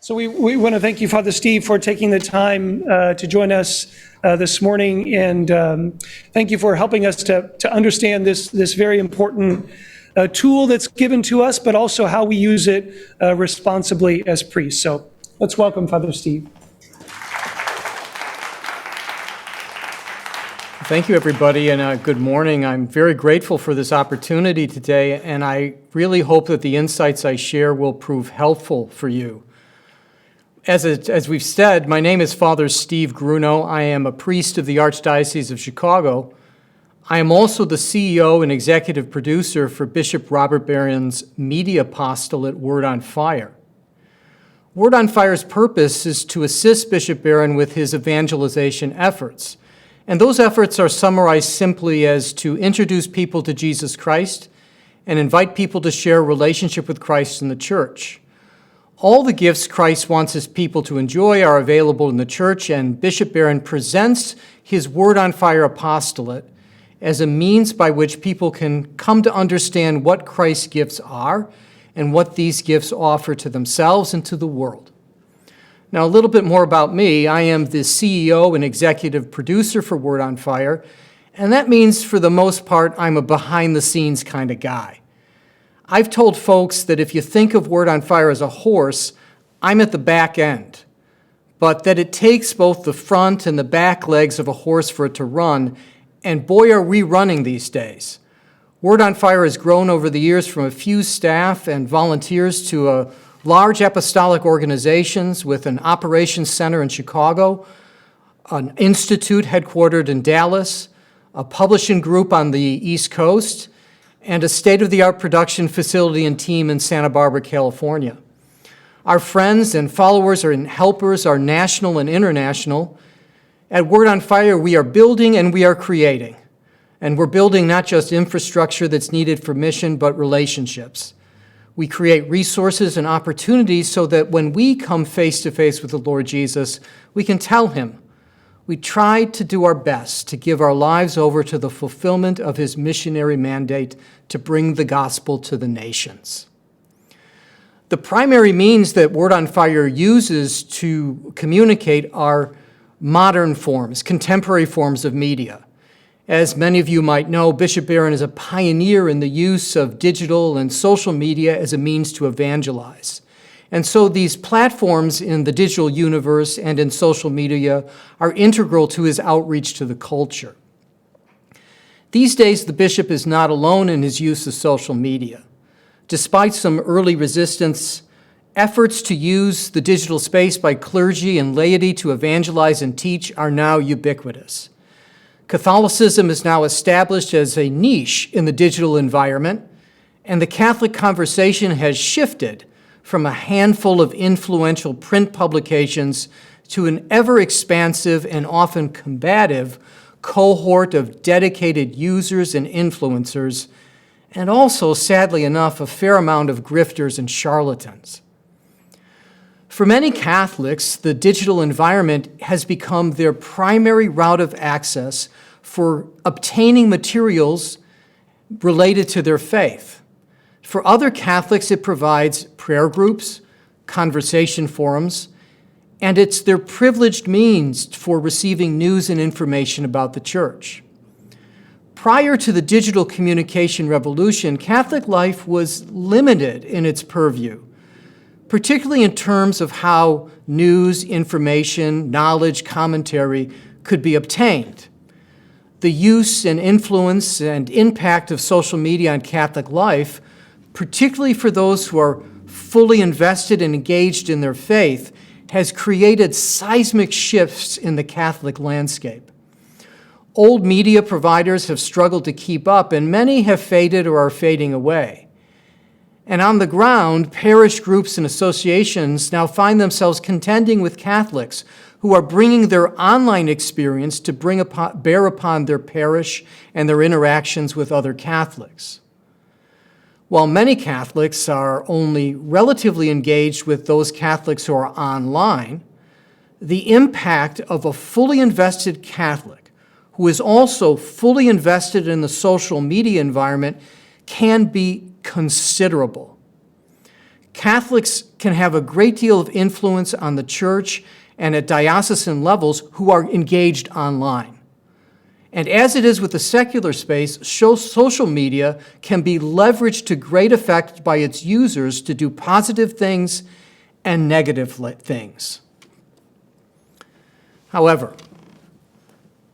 So we want to thank you, Father Steve, for taking the time to join us this morning, and thank you for helping us to understand this very important tool that's given to us, but also how we use it responsibly as priests. So let's welcome Father Steve. Thank you, everybody, and good morning. I'm very grateful for this opportunity today, and I really hope that the insights I share will prove helpful for you. As we've said, my name is Father Steve Grunow. I am a priest of the Archdiocese of Chicago. I am also the CEO and executive producer for Bishop Robert Barron's media apostolate, Word on Fire. Word on Fire's purpose is to assist Bishop Barron with his evangelization efforts. And those efforts are summarized simply as to introduce people to Jesus Christ and invite people to share a relationship with Christ in the church. All the gifts Christ wants his people to enjoy are available in the church, and Bishop Barron presents his Word on Fire apostolate as a means by which people can come to understand what Christ's gifts are and what these gifts offer to themselves and to the world. Now, a little bit more about me. I am the CEO and executive producer for Word on Fire, and that means, for the most part, I'm a behind-the-scenes kind of guy. I've told folks that if you think of Word on Fire as a horse, I'm at the back end, but that it takes both the front and the back legs of a horse for it to run, and boy, are we running these days. Word on Fire has grown over the years from a few staff and volunteers to a large apostolic organizations with an operations center in Chicago, an institute headquartered in Dallas, a publishing group on the East Coast, and a state-of-the-art production facility and team in Santa Barbara, California. Our friends and followers and helpers are national and international. At Word on Fire, we are building and we are creating. And we're building not just infrastructure that's needed for mission, but relationships. We create resources and opportunities so that when we come face-to-face with the Lord Jesus, we can tell him, we tried to do our best to give our lives over to the fulfillment of his missionary mandate to bring the gospel to the nations. The primary means that Word on Fire uses to communicate are modern forms, contemporary forms of media. As many of you might know, Bishop Barron is a pioneer in the use of digital and social media as a means to evangelize. And so these platforms in the digital universe and in social media are integral to his outreach to the culture. These days, the bishop is not alone in his use of social media. Despite some early resistance, efforts to use the digital space by clergy and laity to evangelize and teach are now ubiquitous. Catholicism is now established as a niche in the digital environment, and the Catholic conversation has shifted from a handful of influential print publications to an ever-expansive and often combative cohort of dedicated users and influencers, and also, sadly enough, a fair amount of grifters and charlatans. For many Catholics, the digital environment has become their primary route of access for obtaining materials related to their faith. For other Catholics, it provides prayer groups, conversation forums, and it's their privileged means for receiving news and information about the church. Prior to the digital communication revolution, Catholic life was limited in its purview, particularly in terms of how news, information, knowledge, commentary could be obtained. The use and influence and impact of social media on Catholic life, particularly for those who are fully invested and engaged in their faith, has created seismic shifts in the Catholic landscape. Old media providers have struggled to keep up, and many have faded or are fading away. And on the ground, parish groups and associations now find themselves contending with Catholics who are bringing their online experience to bear upon their parish and their interactions with other Catholics. While many Catholics are only relatively engaged with those Catholics who are online, the impact of a fully invested Catholic who is also fully invested in the social media environment can be considerable. Catholics can have a great deal of influence on the church and at diocesan levels who are engaged online. And as it is with the secular space, social media can be leveraged to great effect by its users to do positive things and negative things. However,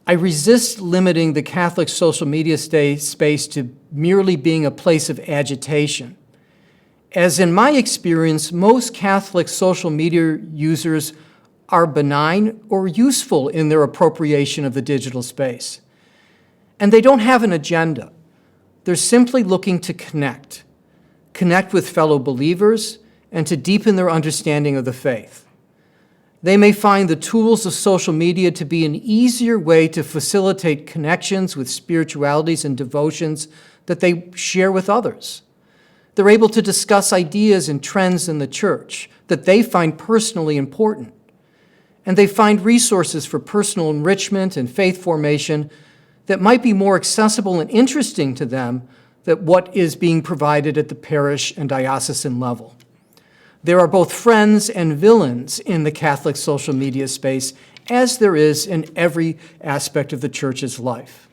I resist limiting the Catholic social media space to merely being a place of agitation. As in my experience, most Catholic social media users are benign or useful in their appropriation of the digital space. And they don't have an agenda. They're simply looking to connect with fellow believers, and to deepen their understanding of the faith. They may find the tools of social media to be an easier way to facilitate connections with spiritualities and devotions that they share with others. They're able to discuss ideas and trends in the church that they find personally important. And they find resources for personal enrichment and faith formation that might be more accessible and interesting to them than what is being provided at the parish and diocesan level. There are both friends and villains in the Catholic social media space, as there is in every aspect of the church's life.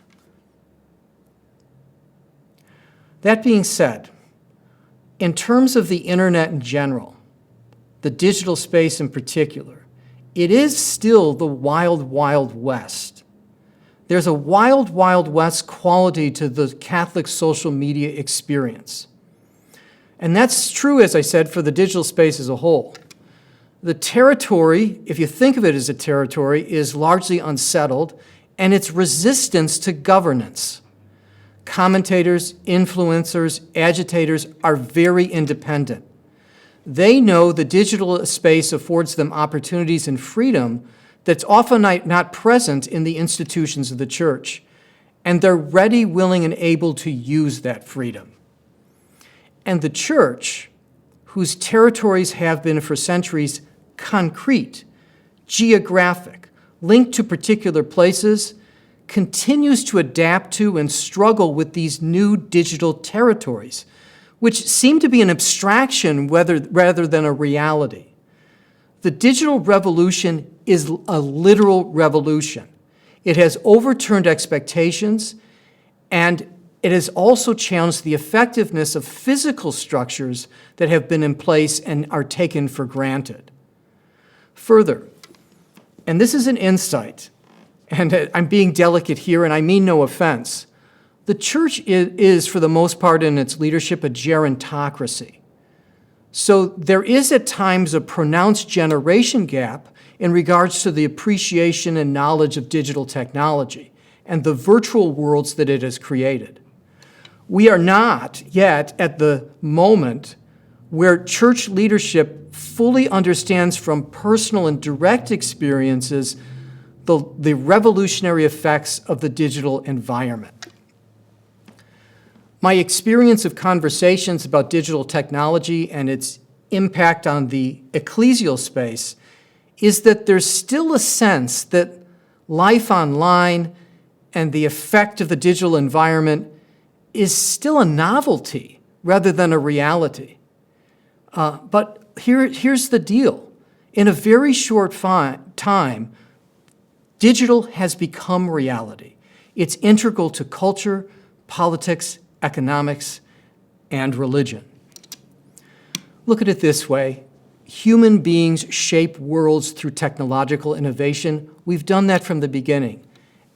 That being said, in terms of the internet in general, the digital space in particular, it is still the wild, wild west. There's a wild, wild west quality to the Catholic social media experience. And that's true, as I said, for the digital space as a whole. The territory, if you think of it as a territory, is largely unsettled, and its resistance to governance. Commentators, influencers, agitators are very independent. They know the digital space affords them opportunities and freedom that's often not present in the institutions of the church, and they're ready, willing, and able to use that freedom. And the church, whose territories have been for centuries concrete, geographic, linked to particular places, continues to adapt to and struggle with these new digital territories, which seem to be an abstraction rather than a reality. The digital revolution is a literal revolution. It has overturned expectations, and it has also challenged the effectiveness of physical structures that have been in place and are taken for granted. Further, and this is an insight, and I'm being delicate here, and I mean no offense, the church is, for the most part in its leadership, a gerontocracy. So there is at times a pronounced generation gap in regards to the appreciation and knowledge of digital technology and the virtual worlds that it has created. We are not yet at the moment where church leadership fully understands from personal and direct experiences the revolutionary effects of the digital environment. My experience of conversations about digital technology and its impact on the ecclesial space is that there's still a sense that life online and the effect of the digital environment is still a novelty rather than a reality. But here's the deal. In a very short time, digital has become reality. It's integral to culture, politics, economics, and religion. Look at it this way. Human beings shape worlds through technological innovation. We've done that from the beginning.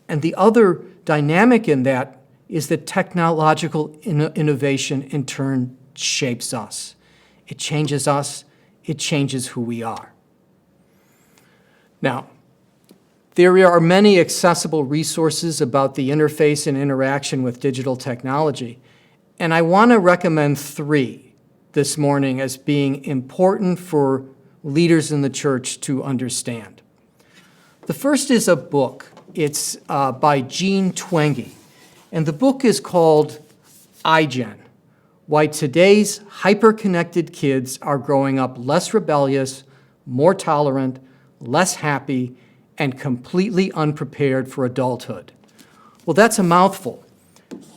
And the other dynamic in that is that technological innovation in turn shapes us. It changes us. It changes who we are. Now, there are many accessible resources about the interface and interaction with digital technology, and I want to recommend 3 this morning as being important for leaders in the church to understand. The first is a book. It's by Jean Twenge, and the book is called iGen: Why Today's Hyper-Connected Kids Are Growing Up Less Rebellious, More Tolerant, Less Happy, and completely unprepared for adulthood. Well, that's a mouthful.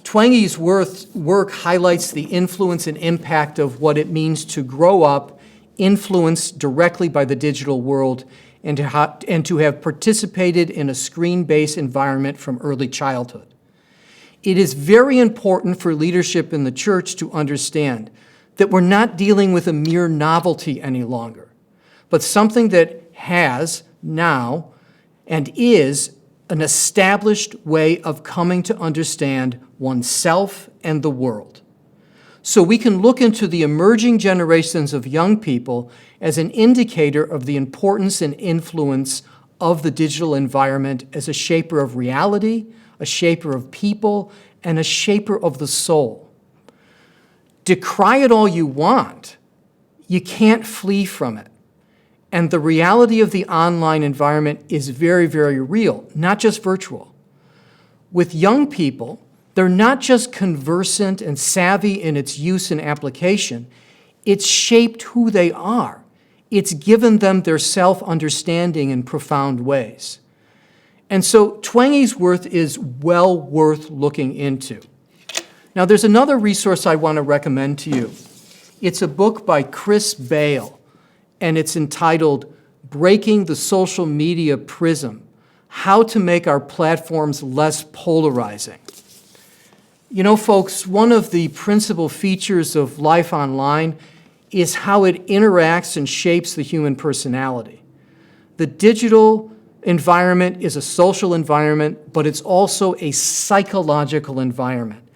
Twangy's work highlights the influence and impact of what it means to grow up influenced directly by the digital world and to have participated in a screen-based environment from early childhood. It is very important for leadership in the church to understand that we're not dealing with a mere novelty any longer, but something that has now and is an established way of coming to understand oneself and the world. So we can look into the emerging generations of young people as an indicator of the importance and influence of the digital environment as a shaper of reality, a shaper of people, and a shaper of the soul. Decry it all you want, you can't flee from it. And the reality of the online environment is very, very real, not just virtual. With young people, they're not just conversant and savvy in its use and application, it's shaped who they are. It's given them their self-understanding in profound ways. And so Twangy's work is well worth looking into. Now, there's another resource I want to recommend to you. It's a book by Chris Bale, and it's entitled Breaking the Social Media Prism: How to Make Our Platforms Less Polarizing. You know, folks, one of the principal features of life online is how it interacts and shapes the human personality. The digital environment is a social environment, but it's also a psychological environment.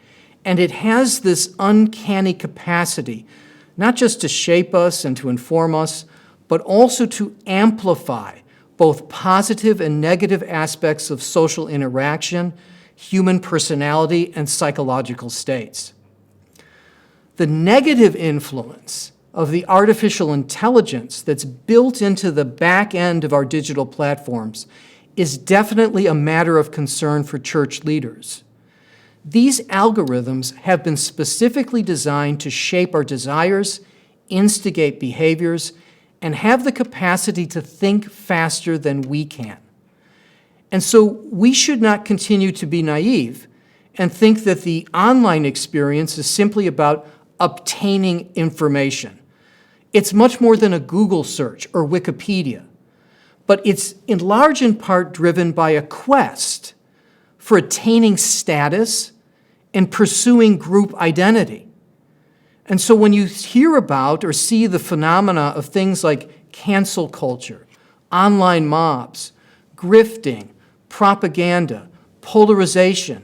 And it has this uncanny capacity, not just to shape us and to inform us, but also to amplify both positive and negative aspects of social interaction, human personality, and psychological states. The negative influence of the artificial intelligence that's built into the back end of our digital platforms is definitely a matter of concern for church leaders. These algorithms have been specifically designed to shape our desires, instigate behaviors, and have the capacity to think faster than we can. And so we should not continue to be naive and think that the online experience is simply about obtaining information. It's much more than a Google search or Wikipedia, but it's in large in part driven by a quest for attaining status and pursuing group identity. And so when you hear about or see the phenomena of things like cancel culture, online mobs, grifting, propaganda, polarization,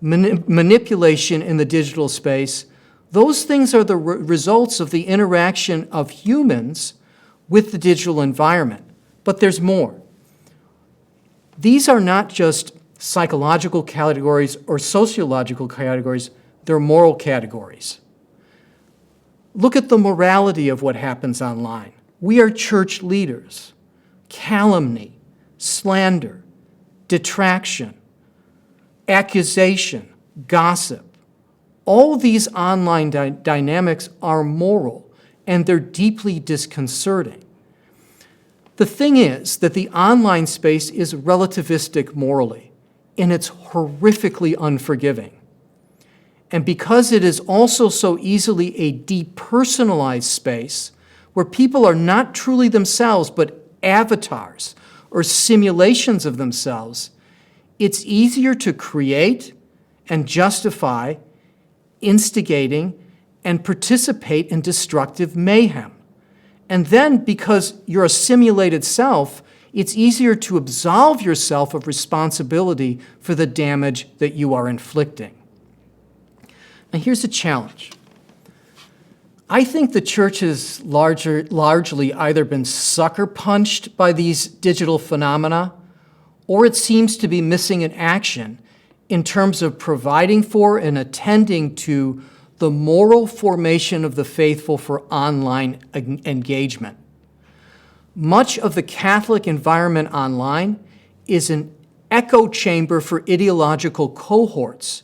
manipulation in the digital space, those things are the results of the interaction of humans with the digital environment. But there's more. These are not just psychological categories or sociological categories, they're moral categories. Look at the morality of what happens online. We are church leaders. Calumny, slander, detraction, accusation, gossip. All these online dynamics are moral, and they're deeply disconcerting. The thing is that the online space is relativistic morally, and it's horrifically unforgiving. And because it is also so easily a depersonalized space where people are not truly themselves but avatars or simulations of themselves, it's easier to create and justify instigating and participate in destructive mayhem. And then, because you're a simulated self, it's easier to absolve yourself of responsibility for the damage that you are inflicting. Now, here's the challenge. I think the church has largely either been sucker punched by these digital phenomena, or it seems to be missing in action in terms of providing for and attending to the moral formation of the faithful for online engagement. Much of the Catholic environment online is an echo chamber for ideological cohorts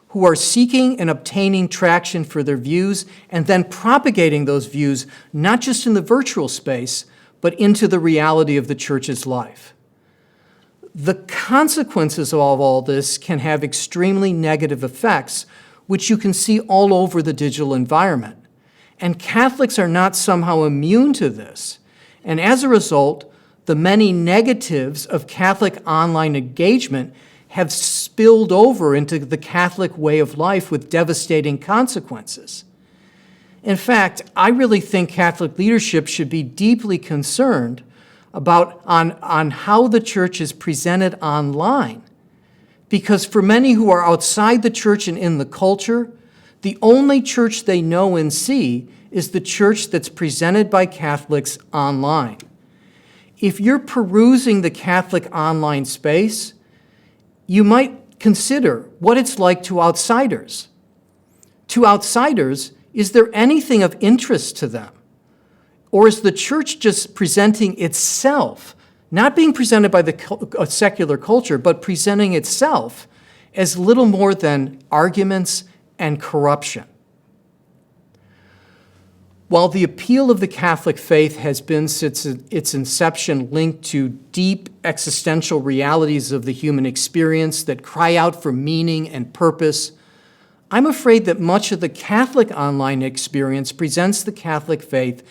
who are seeking and obtaining traction for their views and then propagating those views not just in the virtual space, but into the reality of the church's life. The consequences of all this can have extremely negative effects, which you can see all over the digital environment. And Catholics are not somehow immune to this. And as a result, the many negatives of Catholic online engagement have spilled over into the Catholic way of life with devastating consequences. In fact, I really think Catholic leadership should be deeply concerned about on how the church is presented online. Because for many who are outside the church and in the culture, the only church they know and see is the church that's presented by Catholics online. If you're perusing the Catholic online space, you might consider what it's like to outsiders. To outsiders, is there anything of interest to them? Or is the church just presenting itself, not being presented by the secular culture, but presenting itself as little more than arguments and corruption? While the appeal of the Catholic faith has been since its inception linked to deep existential realities of the human experience that cry out for meaning and purpose, I'm afraid that much of the Catholic online experience presents the Catholic faith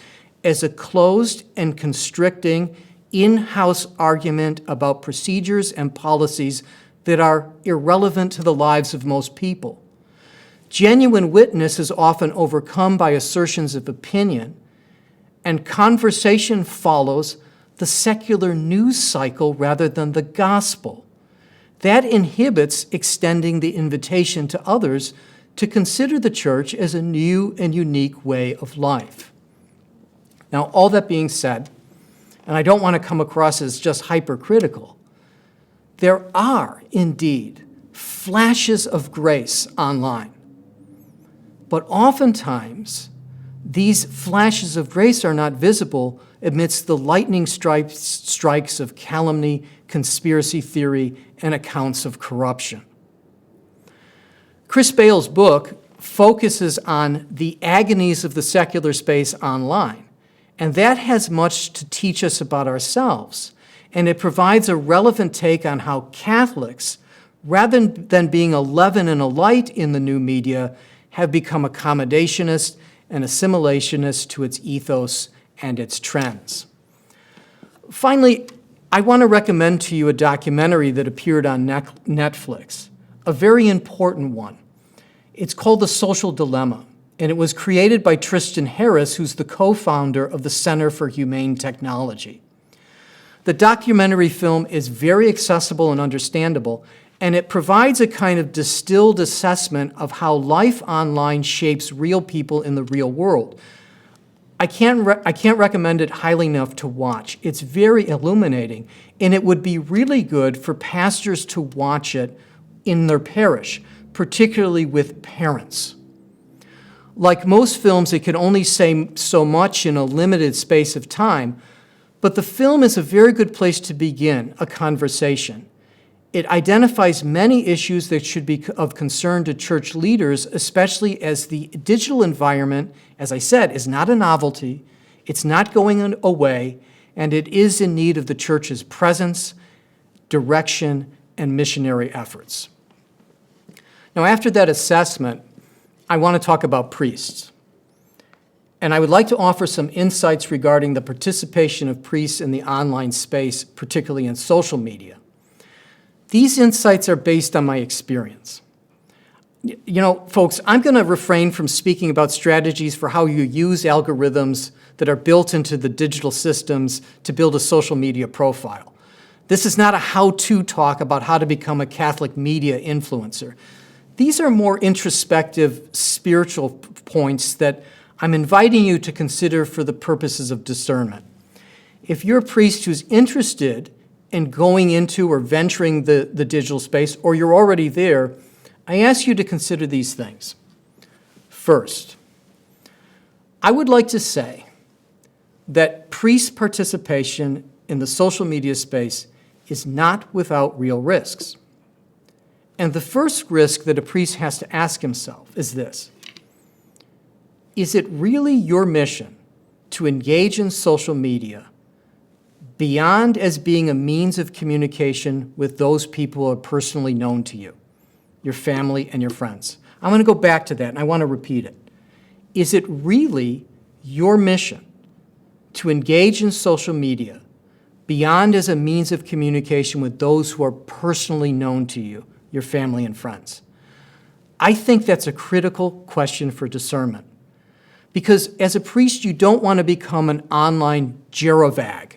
as a closed and constricting in-house argument about procedures and policies that are irrelevant to the lives of most people. Genuine witness is often overcome by assertions of opinion, and conversation follows the secular news cycle rather than the gospel. That inhibits extending the invitation to others to consider the church as a new and unique way of life. Now, all that being said, and I don't want to come across as just hypercritical, there are indeed flashes of grace online. But oftentimes, these flashes of grace are not visible amidst the lightning strikes of calumny, conspiracy theory, and accounts of corruption. Chris Bale's book focuses on the agonies of the secular space online, and that has much to teach us about ourselves, and it provides a relevant take on how Catholics, rather than being a leaven and a light in the new media, have become accommodationist and assimilationist to its ethos and its trends. Finally, I want to recommend to you a documentary that appeared on Netflix, a very important one. It's called The Social Dilemma, and it was created by Tristan Harris, who's the co-founder of the Center for Humane Technology. The documentary film is very accessible and understandable, and it provides a kind of distilled assessment of how life online shapes real people in the real world. I can't recommend it highly enough to watch. It's very illuminating, and it would be really good for pastors to watch it in their parish, particularly with parents. Like most films, it can only say so much in a limited space of time, but the film is a very good place to begin a conversation. It identifies many issues that should be of concern to church leaders, especially as the digital environment, as I said, is not a novelty, it's not going away, and it is in need of the church's presence, direction, and missionary efforts. Now, after that assessment, I want to talk about priests. And I would like to offer some insights regarding the participation of priests in the online space, particularly in social media. These insights are based on my experience. You know, folks, I'm going to refrain from speaking about strategies for how you use algorithms that are built into the digital systems to build a social media profile. This is not a how-to talk about how to become a Catholic media influencer. These are more introspective, spiritual points that I'm inviting you to consider for the purposes of discernment. If you're a priest who's interested in going into or venturing the digital space, or you're already there, I ask you to consider these things. First, I would like to say that priest participation in the social media space is not without real risks. And the first risk that a priest has to ask himself is this: is it really your mission to engage in social media beyond as being a means of communication with those people who are personally known to you, your family and your friends. I'm going to go back to that, and I want to repeat it. Is it really your mission to engage in social media beyond as a means of communication with those who are personally known to you, your family and friends? I think that's a critical question for discernment. Because as a priest, you don't want to become an online gyrovag.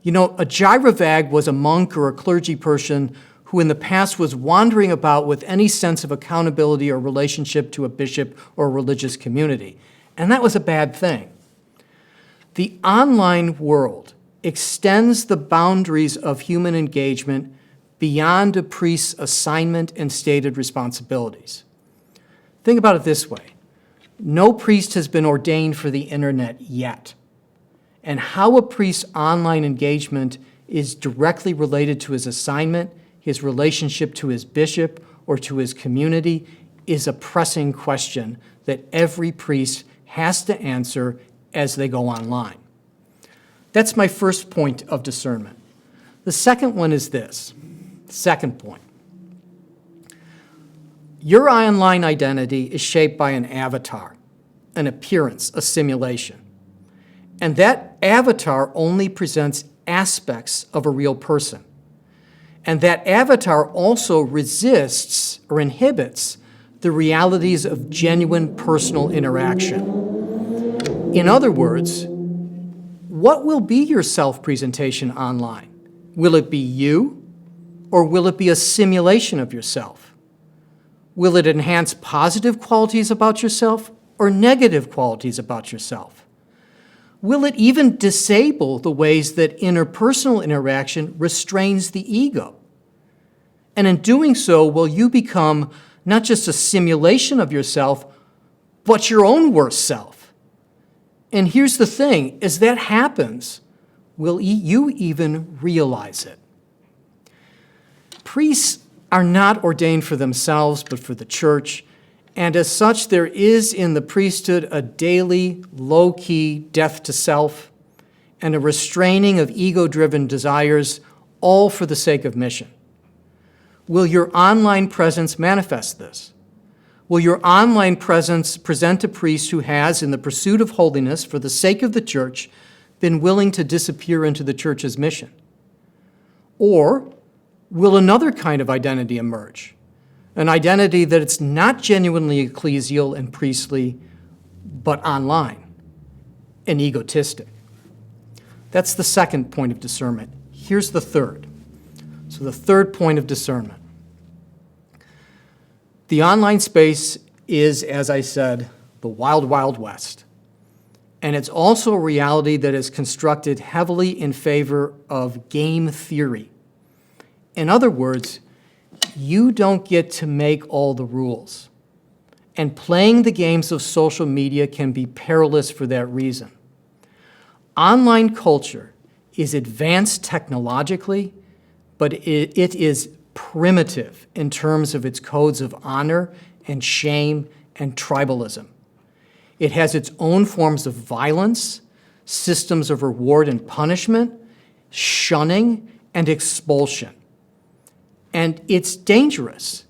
You know, a gyrovag was a monk or a clergy person who in the past was wandering about with any sense of accountability or relationship to a bishop or a religious community. And that was a bad thing. The online world extends the boundaries of human engagement beyond a priest's assignment and stated responsibilities. Think about it this way. No priest has been ordained for the internet yet. And how a priest's online engagement is directly related to his assignment, his relationship to his bishop, or to his community is a pressing question that every priest has to answer as they go online. That's my first point of discernment. The second one is this. Second point. Your online identity is shaped by an avatar, an appearance, a simulation. And that avatar only presents aspects of a real person. And that avatar also resists or inhibits the realities of genuine personal interaction. In other words, what will be your self-presentation online? Will it be you, or will it be a simulation of yourself? Will it enhance positive qualities about yourself or negative qualities about yourself? Will it even disable the ways that interpersonal interaction restrains the ego? And in doing so, will you become not just a simulation of yourself, but your own worst self? And here's the thing, as that happens, will you even realize it? Priests are not ordained for themselves, but for the church. And as such, there is in the priesthood a daily, low-key death to self and a restraining of ego-driven desires, all for the sake of mission. Will your online presence manifest this? Will your online presence present a priest who has, in the pursuit of holiness for the sake of the church, been willing to disappear into the church's mission? Or will another kind of identity emerge? An identity that it's not genuinely ecclesial and priestly, but online and egotistic. That's the second point of discernment. Here's the third. So the third point of discernment. The online space is, as I said, the wild, wild west. And it's also a reality that is constructed heavily in favor of game theory. In other words, you don't get to make all the rules. And playing the games of social media can be perilous for that reason. Online culture is advanced technologically, but it is primitive in terms of its codes of honor and shame and tribalism. It has its own forms of violence, systems of reward and punishment, shunning, and expulsion. And it's dangerous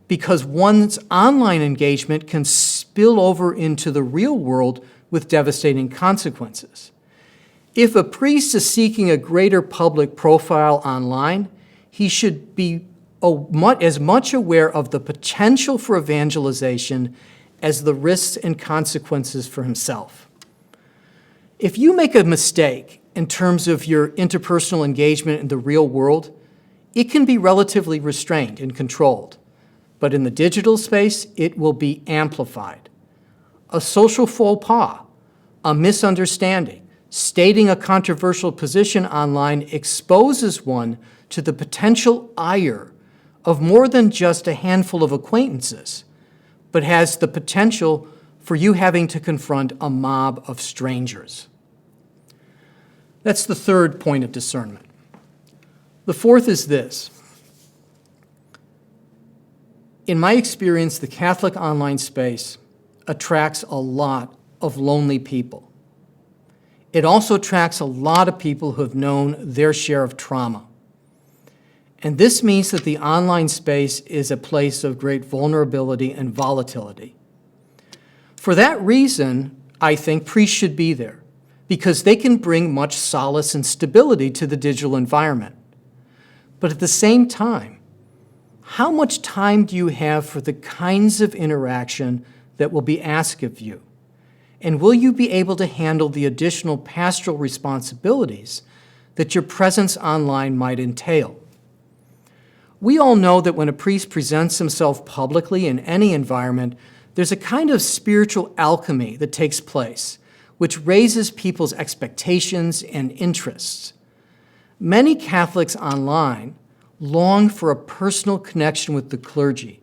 because one's online engagement can spill over into the real world with devastating consequences. If a priest is seeking a greater public profile online, he should be as much aware of the potential for evangelization as the risks and consequences for himself. If you make a mistake in terms of your interpersonal engagement in the real world, it can be relatively restrained and controlled, but in the digital space, it will be amplified. A social faux pas, a misunderstanding, stating a controversial position online exposes one to the potential ire of more than just a handful of acquaintances, but has the potential for you having to confront a mob of strangers. That's the third point of discernment. The fourth is this. In my experience, the Catholic online space attracts a lot of lonely people. It also attracts a lot of people who have known their share of trauma. And this means that the online space is a place of great vulnerability and volatility. For that reason, I think priests should be there, because they can bring much solace and stability to the digital environment. But at the same time, how much time do you have for the kinds of interaction that will be asked of you? And will you be able to handle the additional pastoral responsibilities that your presence online might entail? We all know that when a priest presents himself publicly in any environment, there's a kind of spiritual alchemy that takes place, which raises people's expectations and interests. Many Catholics online long for a personal connection with the clergy,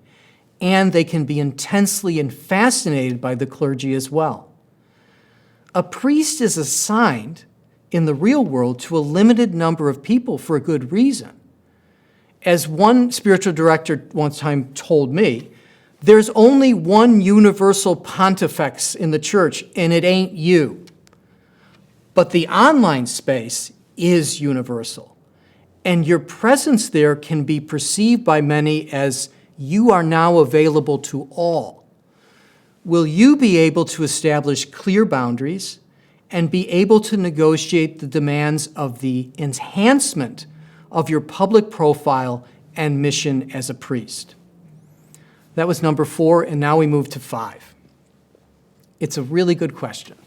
and they can be intensely and fascinated by the clergy as well. A priest is assigned in the real world to a limited number of people for a good reason. As one spiritual director one time told me, there's only one universal pontifex in the church, and it ain't you. But the online space is universal, and your presence there can be perceived by many as you are now available to all. Will you be able to establish clear boundaries and be able to negotiate the demands of the enhancement of your public profile and mission as a priest? That was number 4, and now we move to 5. It's a really good question.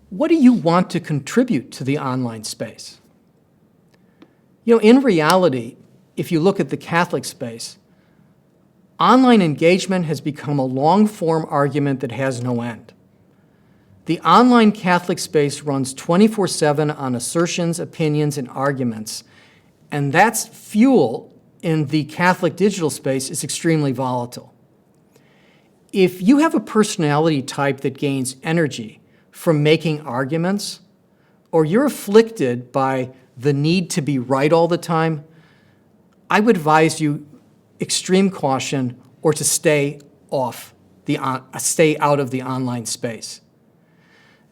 What do you want to contribute to the online space? You know, in reality, if you look at the Catholic space, online engagement has become a long-form argument that has no end. The online Catholic space runs 24/7 on assertions, opinions, and arguments, and that's fuel in the Catholic digital space is extremely volatile. If you have a personality type that gains energy from making arguments, or you're afflicted by the need to be right all the time, I would advise you extreme caution or to stay out of the online space.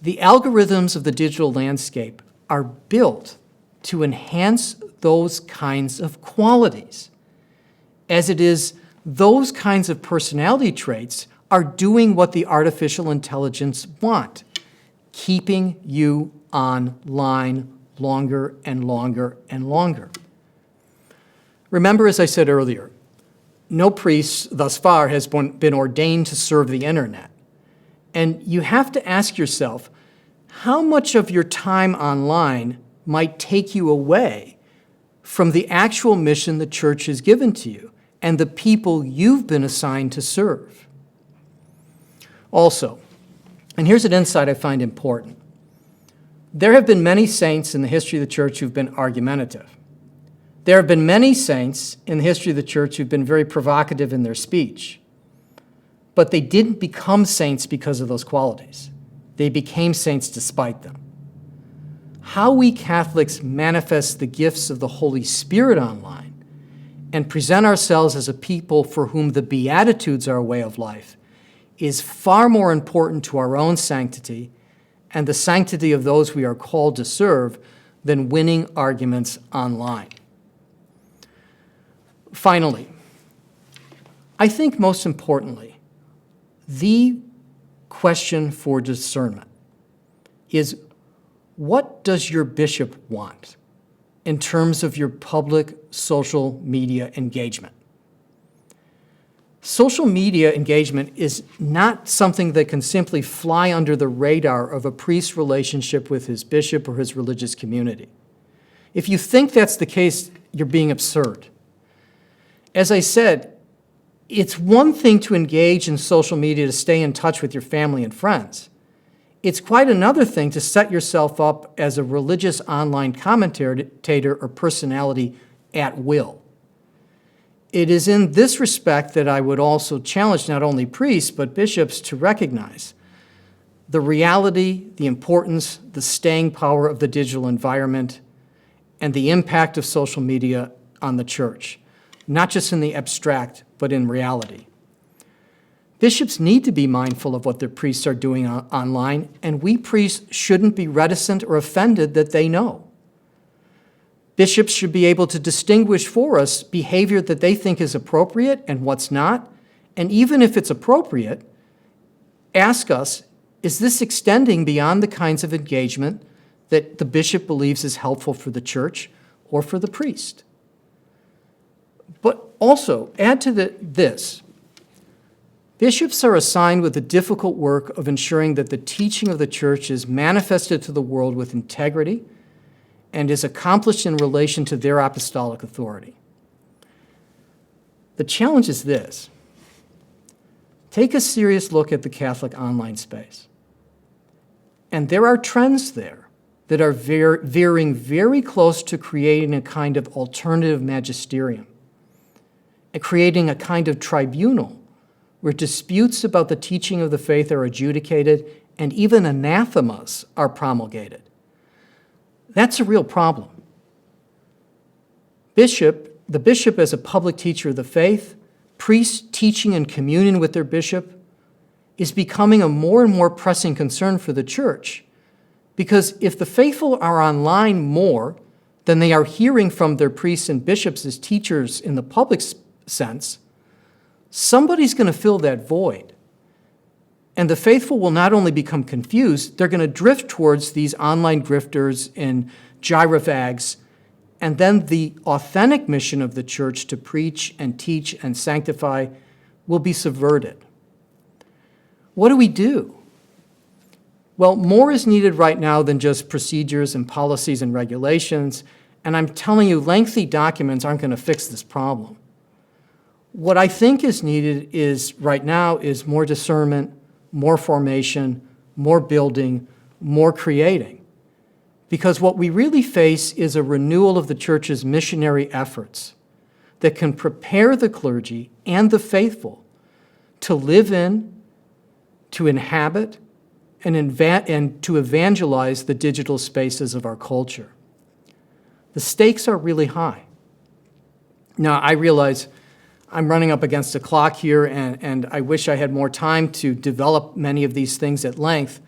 The algorithms of the digital landscape are built to enhance those kinds of qualities. As it is, those kinds of personality traits are doing what the artificial intelligence want, keeping you online longer and longer and longer. Remember, as I said earlier, no priest thus far has been ordained to serve the internet. And you have to ask yourself, how much of your time online might take you away from the actual mission the church has given to you and the people you've been assigned to serve? Also, and here's an insight I find important, there have been many saints in the history of the church who've been argumentative. There have been many saints in the history of the church who've been very provocative in their speech, but they didn't become saints because of those qualities. They became saints despite them. How we Catholics manifest the gifts of the Holy Spirit online and present ourselves as a people for whom the Beatitudes are a way of life is far more important to our own sanctity and the sanctity of those we are called to serve than winning arguments online. Finally, I think most importantly, the question for discernment is, what does your bishop want in terms of your public social media engagement? Social media engagement is not something that can simply fly under the radar of a priest's relationship with his bishop or his religious community. If you think that's the case, you're being absurd. As I said, it's one thing to engage in social media to stay in touch with your family and friends. It's quite another thing to set yourself up as a religious online commentator or personality at will. It is in this respect that I would also challenge not only priests, but bishops to recognize the reality, the importance, the staying power of the digital environment, and the impact of social media on the church, not just in the abstract, but in reality. Bishops need to be mindful of what their priests are doing online, and we priests shouldn't be reticent or offended that they know. Bishops should be able to distinguish for us behavior that they think is appropriate and what's not, and even if it's appropriate, ask us, is this extending beyond the kinds of engagement that the bishop believes is helpful for the church or for the priest? But also, add to this, bishops are assigned with the difficult work of ensuring that the teaching of the church is manifested to the world with integrity and is accomplished in relation to their apostolic authority. The challenge is this. Take a serious look at the Catholic online space. And there are trends there that are veering very close to creating a kind of alternative magisterium, and creating a kind of tribunal where disputes about the teaching of the faith are adjudicated and even anathemas are promulgated. That's a real problem. The bishop as a public teacher of the faith, priests teaching in communion with their bishop, is becoming a more and more pressing concern for the church. Because if the faithful are online more than they are hearing from their priests and bishops as teachers in the public sense, somebody's going to fill that void. And the faithful will not only become confused, they're going to drift towards these online grifters and gyrovags, and then the authentic mission of the church to preach and teach and sanctify will be subverted. What do we do? Well, more is needed right now than just procedures and policies and regulations, and I'm telling you, lengthy documents aren't going to fix this problem. What I think is needed right now is more discernment, more formation, more building, more creating. Because what we really face is a renewal of the church's missionary efforts that can prepare the clergy and the faithful to live in, to inhabit, and to evangelize the digital spaces of our culture. The stakes are really high. Now, I realize I'm running up against the clock here, and I wish I had more time to develop many of these things at length.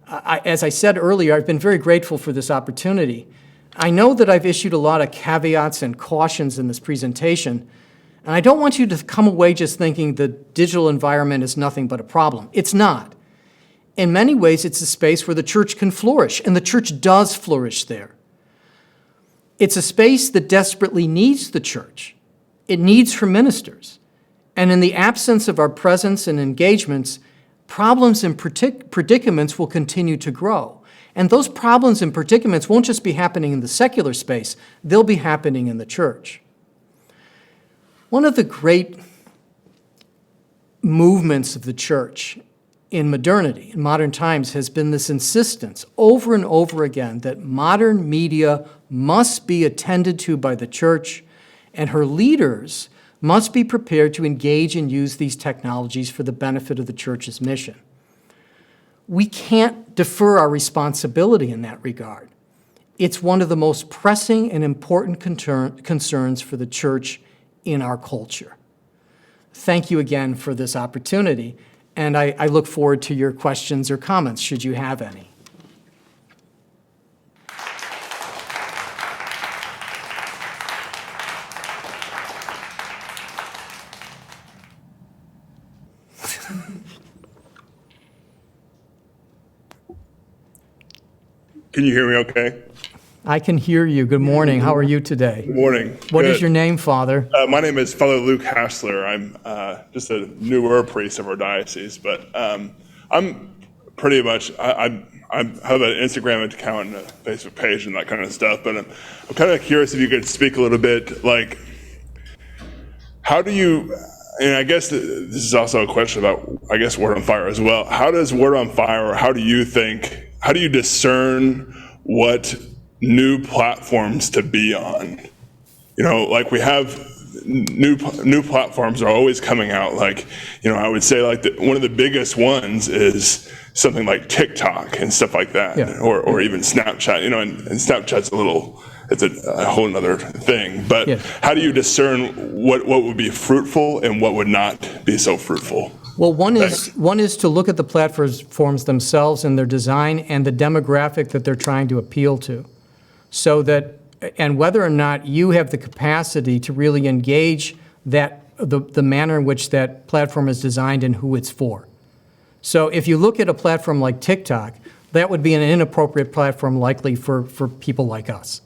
As I said earlier, I've been very grateful for this opportunity. I know that I've issued a lot of caveats and cautions in this presentation, and I don't want you to come away just thinking the digital environment is nothing but a problem. It's not. In many ways, it's a space where the church can flourish, and the church does flourish there. It's a space that desperately needs the church. It needs her ministers. And in the absence of our presence and engagements, problems and predicaments will continue to grow. And those problems and predicaments won't just be happening in the secular space, they'll be happening in the church. One of the great movements of the church in modernity, in modern times, has been this insistence over and over again that modern media must be attended to by the church, and her leaders must be prepared to engage and use these technologies for the benefit of the church's mission. We can't defer our responsibility in that regard. It's one of the most pressing and important concerns for the church in our culture. Thank you again for this opportunity, and I look forward to your questions or comments, should you have any. Can you hear me okay? I can hear you. Good morning. How are you today? Good morning. What Good. is your name, Father? My name is Father Luke Hassler. I'm just a newer priest of our diocese, but I'm pretty much, I have an Instagram account and a Facebook page and that kind of stuff, but I'm kind of curious if you could speak a little bit, like, how do you, and I guess this is also a question about, I guess, Word on Fire as well. How does Word on Fire, or how do you discern what new platforms to be on? You know, like we have new platforms are always coming out. Like, you know, I would say like one of the biggest ones is something like TikTok and stuff like that, yeah. or even Snapchat. You know, and Snapchat's it's a whole nother thing. But yeah. How do you discern what would be fruitful and what would not be so fruitful? Well, one is to look at the platforms themselves and their design and the demographic that they're trying to appeal to, so that, and whether or not you have the capacity to really engage the manner in which that platform is designed and who it's for. So if you look at a platform like TikTok, that would be an inappropriate platform likely for people like us.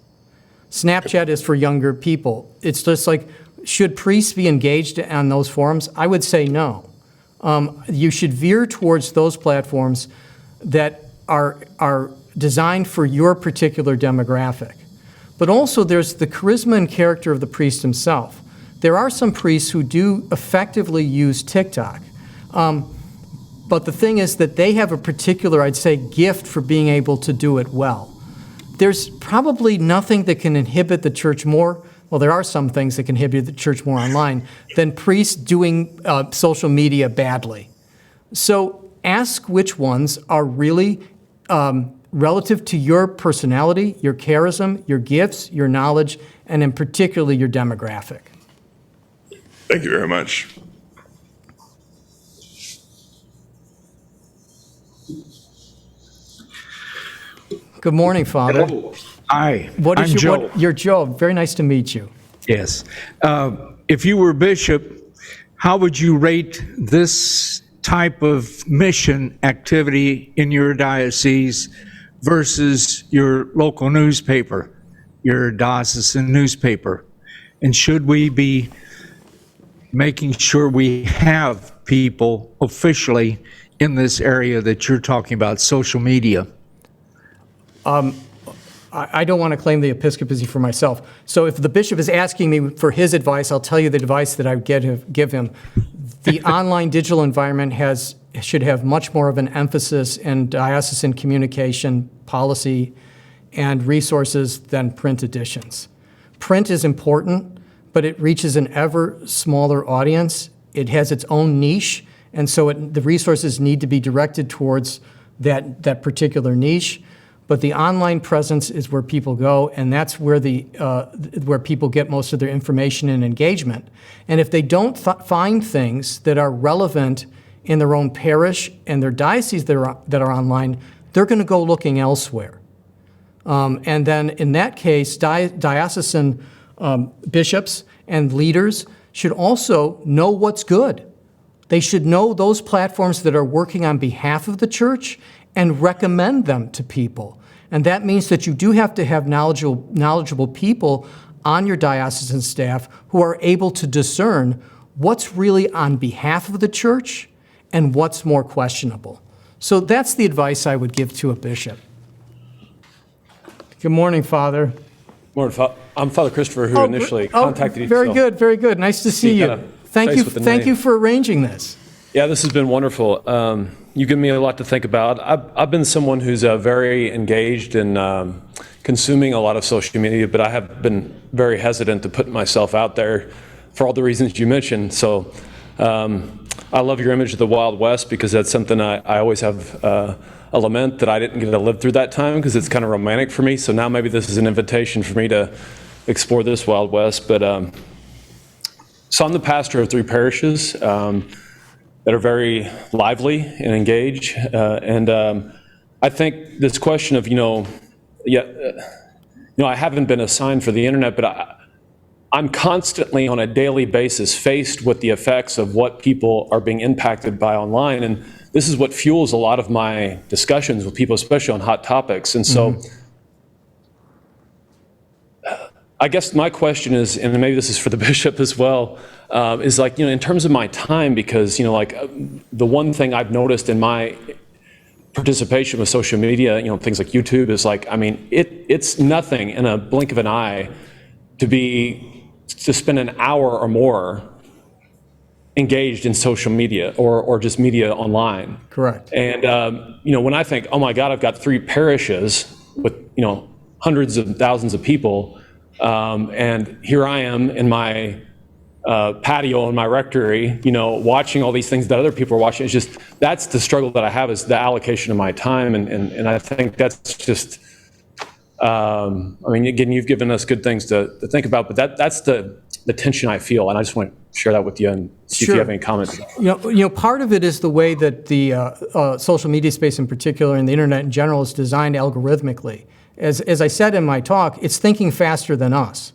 Snapchat is for younger people. It's just like, should priests be engaged on those forums? I would say no. You should veer towards those platforms that are designed for your particular demographic. But also there's the charisma and character of the priest himself. There are some priests who do effectively use TikTok. But the thing is that they have a particular, I'd say, gift for being able to do it well. There's probably nothing that can inhibit the church more, well, there are some things that can inhibit the church more online, than priests doing social media badly. So ask which ones are really relative to your personality, your charism, your gifts, your knowledge, and in particular your demographic. Thank you very much. Good morning, Father. Hello. Hi, I'm Joe. You're Joe. Very nice to meet you. Yes. If you were bishop, how would you rate this type of mission activity in your diocese versus your local newspaper, your diocesan newspaper? And should we be making sure we have people officially in this area that you're talking about, social media? I don't want to claim the episcopacy for myself. So if the bishop is asking me for his advice, I'll tell you the advice that I would give him. The online digital environment should have much more of an emphasis in diocesan communication policy and resources than print editions. Print is important, but it reaches an ever smaller audience. It has its own niche, and so the resources need to be directed towards that particular niche. But the online presence is where people go, and that's where where people get most of their information and engagement. And if they don't find things that are relevant in their own parish and their diocese that are online, they're going to go looking elsewhere. And then in that case, diocesan bishops and leaders should also know what's good. They should know those platforms that are working on behalf of the church and recommend them to people. And that means that you do have to have knowledgeable people on your diocesan staff who are able to discern what's really on behalf of the church and what's more questionable. So that's the advice I would give to a bishop. Good morning, Father. Morning, I'm Father Christopher, who initially contacted you. Very good, very good. Nice to see you. Thank you for arranging this. Yeah, this has been wonderful. You've given me a lot to think about. I've been someone who's very engaged in consuming a lot of social media, but I have been very hesitant to put myself out there for all the reasons you mentioned. So I love your image of the Wild West, because that's something I always have a lament that I didn't get to live through that time, because it's kind of romantic for me. So now maybe this is an invitation for me to explore this Wild West. But so I'm the pastor of 3 parishes that are very lively and engaged. And I think this question of, I haven't been assigned for the internet, but I'm constantly on a daily basis faced with the effects of what people are being impacted by online. And this is what fuels a lot of my discussions with people, especially on hot topics. And so I guess my question is, and maybe this is for the bishop as well, is like, in terms of my time, because, the one thing I've noticed in my participation with social media, things like YouTube is like, it's nothing in a blink of an eye to spend an hour or more engaged in social media or just media online. Correct. And, when I think, oh my God, I've got 3 parishes with, hundreds of thousands of people, and here I am in my patio in my rectory, watching all these things that other people are watching. It's just, that's the struggle that I have, is the allocation of my time. And I think that's just, again, you've given us good things to think about, but that's the tension I feel. And I just want to share that with you and see if you have any comments. Part of it is the way that the social media space in particular and the internet in general is designed algorithmically. As I said in my talk, it's thinking faster than us.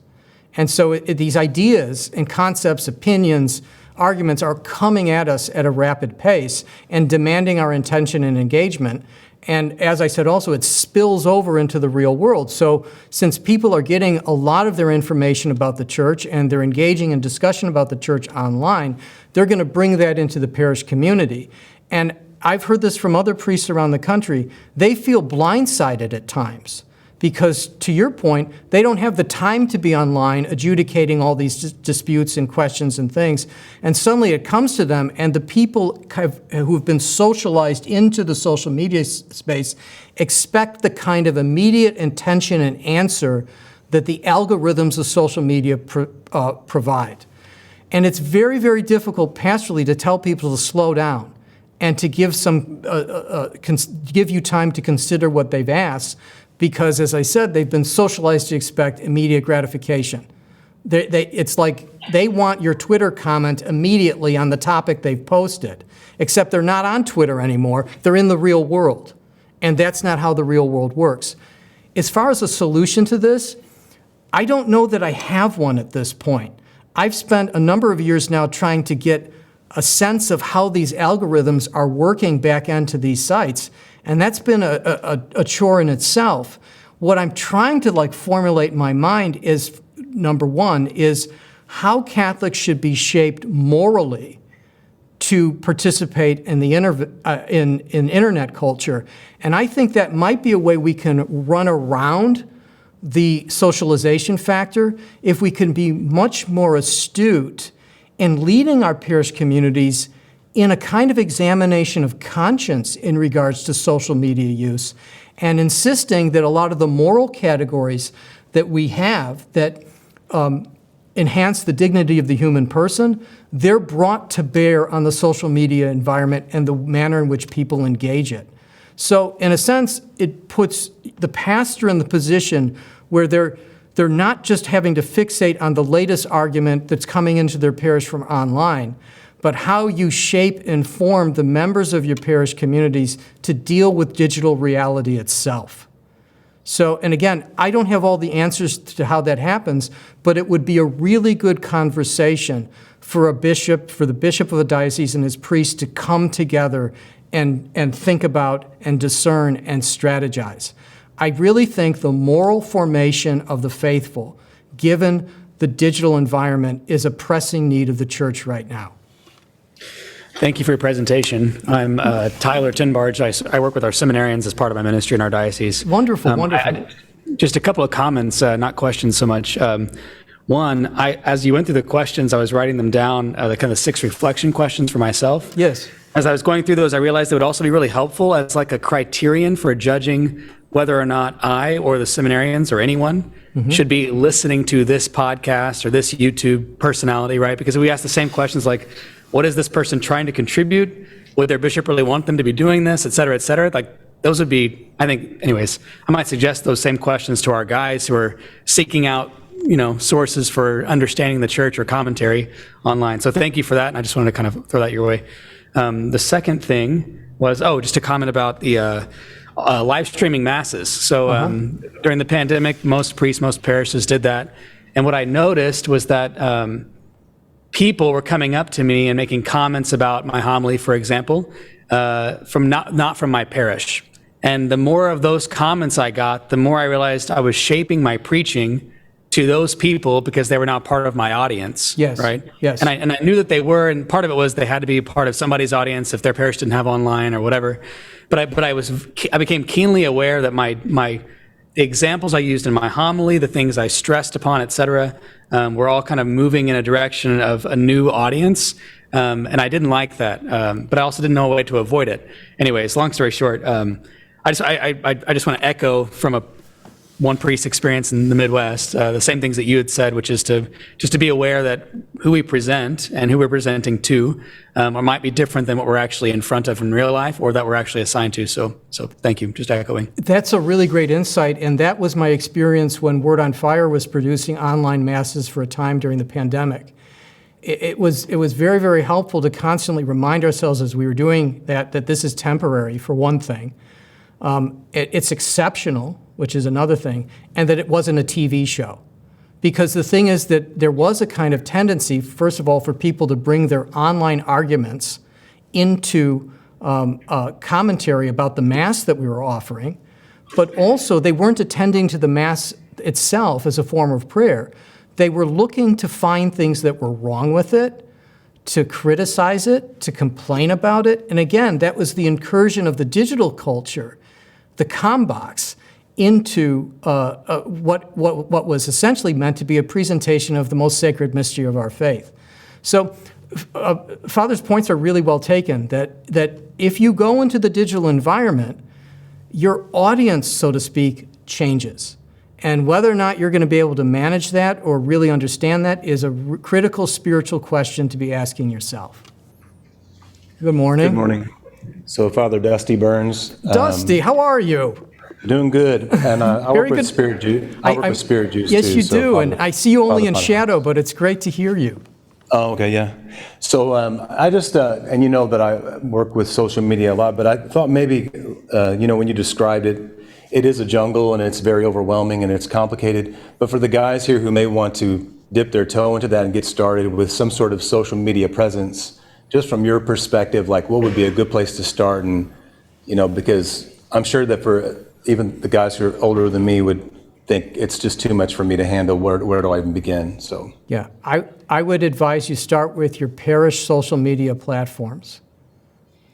And so these ideas and concepts, opinions, arguments are coming at us at a rapid pace and demanding our attention and engagement. And as I said also, it spills over into the real world. So since people are getting a lot of their information about the church and they're engaging in discussion about the church online, they're going to bring that into the parish community. And I've heard this from other priests around the country. They feel blindsided at times because, to your point, they don't have the time to be online adjudicating all these disputes and questions and things. And suddenly it comes to them, and the people who've been socialized into the social media space expect the kind of immediate attention and answer that the algorithms of social media provide. And it's very, very difficult pastorally to tell people to slow down and to give you time to consider what they've asked, because, as I said, they've been socialized to expect immediate gratification. It's like they want your Twitter comment immediately on the topic they've posted, except they're not on Twitter anymore. They're in the real world, and that's not how the real world works. As far as a solution to this, I don't know that I have one at this point. I've spent a number of years now trying to get a sense of how these algorithms are working back into these sites, and that's been a chore in itself. What I'm trying to formulate in my mind is, number one, is how Catholics should be shaped morally to participate in the in internet culture. And I think that might be a way we can run around the socialization factor if we can be much more astute in leading our parish communities in a kind of examination of conscience in regards to social media use, and insisting that a lot of the moral categories that we have that enhance the dignity of the human person, they're brought to bear on the social media environment and the manner in which people engage it. So in a sense, it puts the pastor in the position where they're not just having to fixate on the latest argument that's coming into their parish from online, but how you shape and form the members of your parish communities to deal with digital reality itself. So, and again, I don't have all the answers to how that happens, but it would be a really good conversation for the bishop of a diocese and his priest to come together and think about and discern and strategize. I really think the moral formation of the faithful, given the digital environment, is a pressing need of the church right now. Thank you for your presentation. I'm Tyler Tinbarge. I work with our seminarians as part of my ministry in our diocese. Wonderful, wonderful. Just a couple of comments, not questions so much. One, as you went through the questions, I was writing them down, the kind of 6 reflection questions for myself. Yes. As I was going through those, I realized it would also be really helpful as like a criterion for judging whether or not I or the seminarians or anyone should be listening to this podcast or this YouTube personality, right? Because if we ask the same questions like, what is this person trying to contribute? Would their bishop really want them to be doing this, et cetera, like those would be, I think, anyways, I might suggest those same questions to our guys who are seeking out, sources for understanding the church or commentary online. So thank you for that. And I just wanted to kind of throw that your way. The second thing was, just a comment about the live streaming masses. So during the pandemic, most priests, most parishes did that. And what I noticed was that people were coming up to me and making comments about my homily, for example, from not from my parish. And the more of those comments I got, the more I realized I was shaping my preaching to those people because they were now part of my audience. Yes. Right? Yes. And I knew that they were, and part of it was they had to be part of somebody's audience if their parish didn't have online or whatever. But I became keenly aware that my examples I used in my homily, the things I stressed upon, et cetera, were all kind of moving in a direction of a new audience. And I didn't like that, but I also didn't know a way to avoid it. Anyways, long story short, I just want to echo from one priest experience in the Midwest, the same things that you had said, which is just to be aware that who we present and who we're presenting to or might be different than what we're actually in front of in real life or that we're actually assigned to. So thank you, just echoing. That's a really great insight, and that was my experience when Word on Fire was producing online masses for a time during the pandemic. it was very, very helpful to constantly remind ourselves as we were doing that this is temporary, for one thing. It's exceptional, which is another thing, and that it wasn't a TV show. Because the thing is that there was a kind of tendency, first of all, for people to bring their online arguments into commentary about the Mass that we were offering, but also they weren't attending to the Mass itself as a form of prayer. They were looking to find things that were wrong with it, to criticize it, to complain about it. And again, that was the incursion of the digital culture, the combox, into what was essentially meant to be a presentation of the most sacred mystery of our faith. So Father's points are really well taken, that if you go into the digital environment, your audience, so to speak, changes. And whether or not you're going to be able to manage that or really understand that is a critical spiritual question to be asking yourself. Good morning. Good morning. So, Father Dusty Burns. Dusty, how are you? Doing good. And I work with good. Spirit Juice. I work with Spirit Juice yes, too. you so do. Father, And I see you only in Father. shadow, but it's great to hear you. Oh, okay, yeah. So I just, and you know that I work with social media a lot, but I thought maybe, when you described it, it is a jungle and it's very overwhelming and it's complicated. But for the guys here who may want to dip their toe into that and get started with some sort of social media presence, just from your perspective, like what would be a good place to start? And, because I'm sure that for even the guys who are older than me would think it's just too much for me to handle. Where do I even begin? So Yeah, I would advise you start with your parish social media platforms,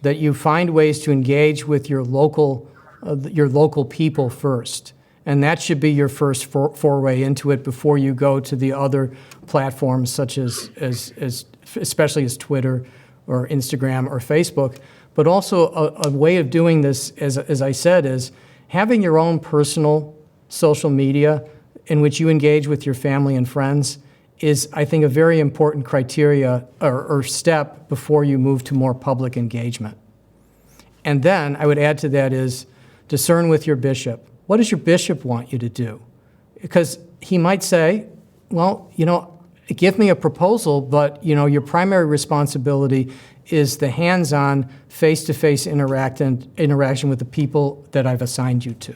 that you find ways to engage with your local people first. And that should be your first foray into it before you go to the other platforms such as especially as Twitter or Instagram or Facebook. But also a way of doing this, as I said, is having your own personal social media in which you engage with your family and friends is, I think, a very important criteria or step before you move to more public engagement. And then I would add to that is discern with your bishop. What does your bishop want you to do? Because he might say, well, give me a proposal, but your primary responsibility is the hands-on, face-to-face interaction with the people that I've assigned you to.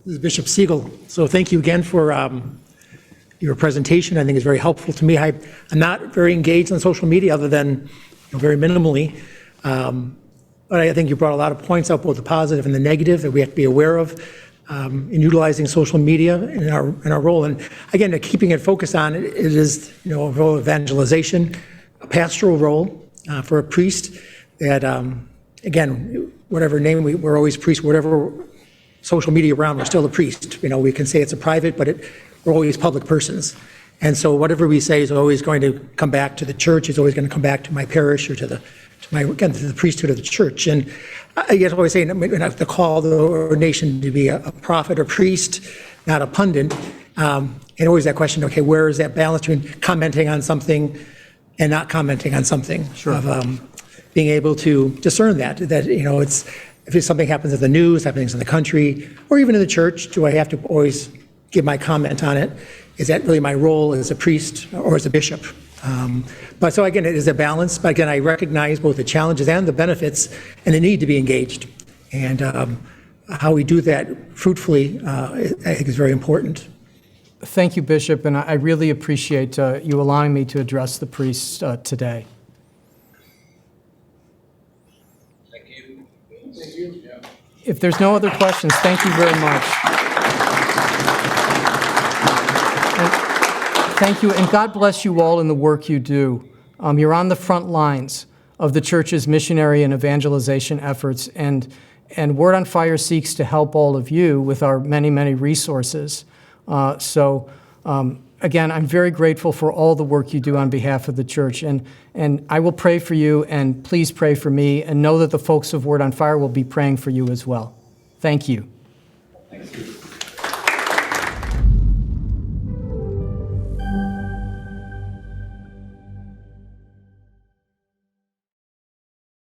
This is Bishop Siegel. So thank you again for your presentation. I think it's very helpful to me. I'm not very engaged on social media other than very minimally. But I think you brought a lot of points up, both the positive and the negative, that we have to be aware of in utilizing social media in our role. And again, keeping it focused on it is a role of evangelization, a pastoral role for a priest. That again, whatever name we're always priests, whatever social media around, we're still a priest. We can say it's a private, but we're always public persons. And so whatever we say is always going to come back to the church. It's always going to come back to my parish or to the priesthood of the church. And I guess always saying the call the ordination to be a prophet or priest, not a pundit. And always that question, okay, where is that balance between commenting on something and not commenting on something? Sure. Of being able to discern that it's, if something happens in the news, happens in the country, or even in the church, do I have to always give my comment on it? Is that really my role as a priest or as a bishop? But so again, it is a balance. But again, I recognize both the challenges and the benefits and the need to be engaged. And how we do that fruitfully, I think is very important. Thank you, Bishop, and I really appreciate you allowing me to address the priests today. thank you. Thank you. Yeah. If there's no other questions, thank you very much. Thank you, and God bless you all in the work you do. You're on the front lines of the church's missionary and evangelization efforts, and Word on Fire seeks to help all of you with our many, many resources. Again, I'm very grateful for all the work you do on behalf of the church, and I will pray for you, and please pray for me, and know that the folks of Word on Fire will be praying for you as well. Thank you. Thank you.